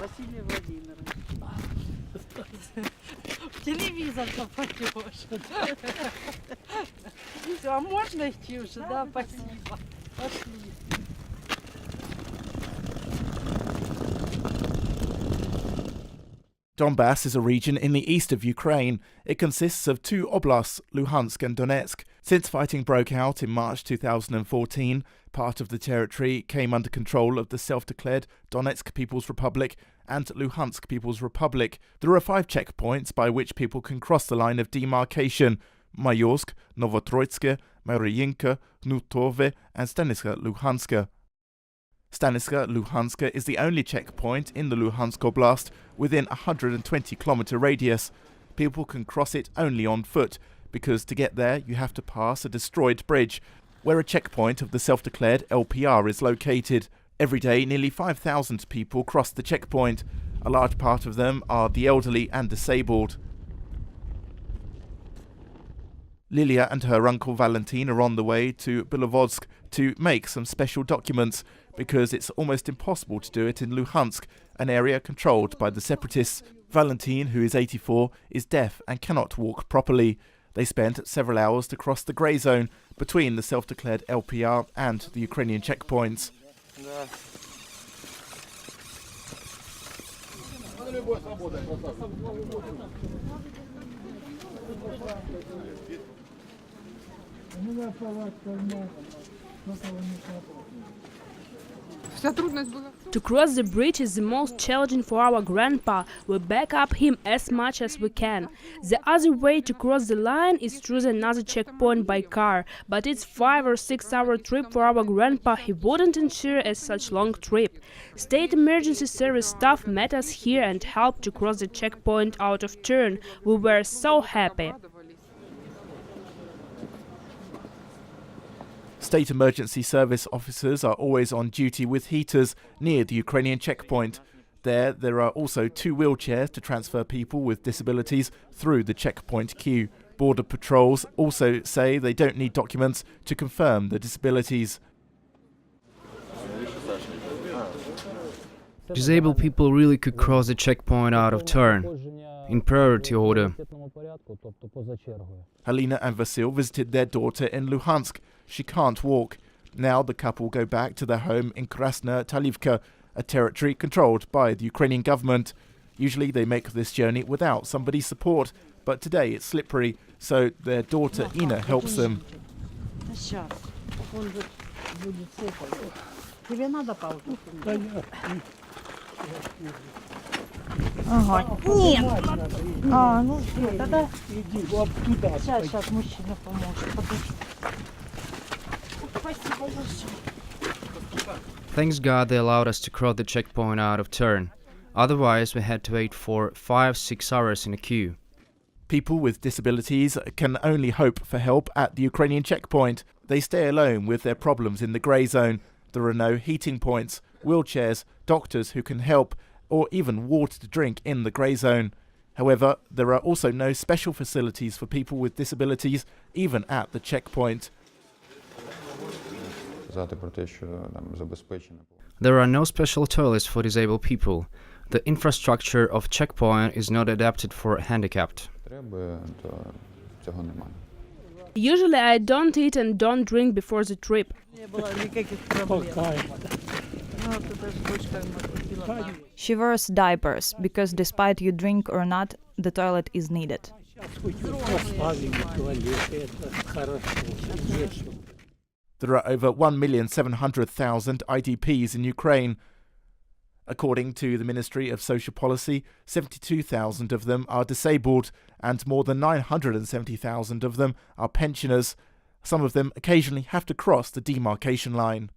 Василий Владимирович. Телевизор-то пойдешь. Все, а можно идти уже? Да, спасибо. Пошли. Donbass is a region in the east of Ukraine. It consists of two oblasts, Luhansk and Donetsk. Since fighting broke out in March 2014, part of the territory came under control of the self-declared Donetsk People's Republic and Luhansk People's Republic. There are 5 checkpoints by which people can cross the line of demarcation: Mayorsk, Novotroitske, Mariinka, Knutove and Staniska Luhanska. Staniska Luhanska is the only checkpoint in the Luhansk Oblast within a 120-kilometer radius. People can cross it only on foot, because to get there you have to pass a destroyed bridge, where a checkpoint of the self-declared LPR is located. Every day nearly 5,000 people cross the checkpoint. A large part of them are the elderly and disabled. Lilia and her uncle Valentin are on the way to Bilovodsk to make some special documents, because it's almost impossible to do it in Luhansk, an area controlled by the separatists. Valentin, who is 84, is deaf and cannot walk properly. They spent several hours to cross the grey zone between the self-declared LPR and the Ukrainian checkpoints. To cross the bridge is the most challenging for our grandpa. We back up him as much as we can. The other way to cross the line is through another checkpoint by car, but it's 5 or 6 hour trip for our grandpa. He wouldn't ensure a such long trip. State emergency service staff met us here and helped to cross the checkpoint out of turn. We were so happy. State emergency service officers are always on duty with heaters near the Ukrainian checkpoint. There are also 2 wheelchairs to transfer people with disabilities through the checkpoint queue. Border patrols also say they don't need documents to confirm the disabilities. Disabled people really could cross the checkpoint out of turn, in priority order. Halina and Vasil visited their daughter in Luhansk. She can't walk. Now the couple go back to their home in Krasna Talivka, a territory controlled by the Ukrainian government. Usually they make this journey without somebody's support, but today it's slippery, so their daughter Ina helps them. Ага, нет. Ну все, тогда... Сейчас мужчина поможет. Спасибо большое. Thanks God they allowed us to cross the checkpoint out of turn. Otherwise we had to wait for 5-6 hours in a queue. People with disabilities can only hope for help at the Ukrainian checkpoint. They stay alone with their problems in the grey zone. There are no heating points, wheelchairs, doctors who can help, or even water to drink in the grey zone. However, there are also no special facilities for people with disabilities, even at the checkpoint. There are no special toilets for disabled people. The infrastructure of checkpoint is not adapted for handicapped. Usually I don't eat and don't drink before the trip. She wears diapers because despite you drink or not, the toilet is needed. There are over 1,700,000 IDPs in Ukraine. According to the Ministry of Social Policy, 72,000 of them are disabled and more than 970,000 of them are pensioners. Some of them occasionally have to cross the demarcation line.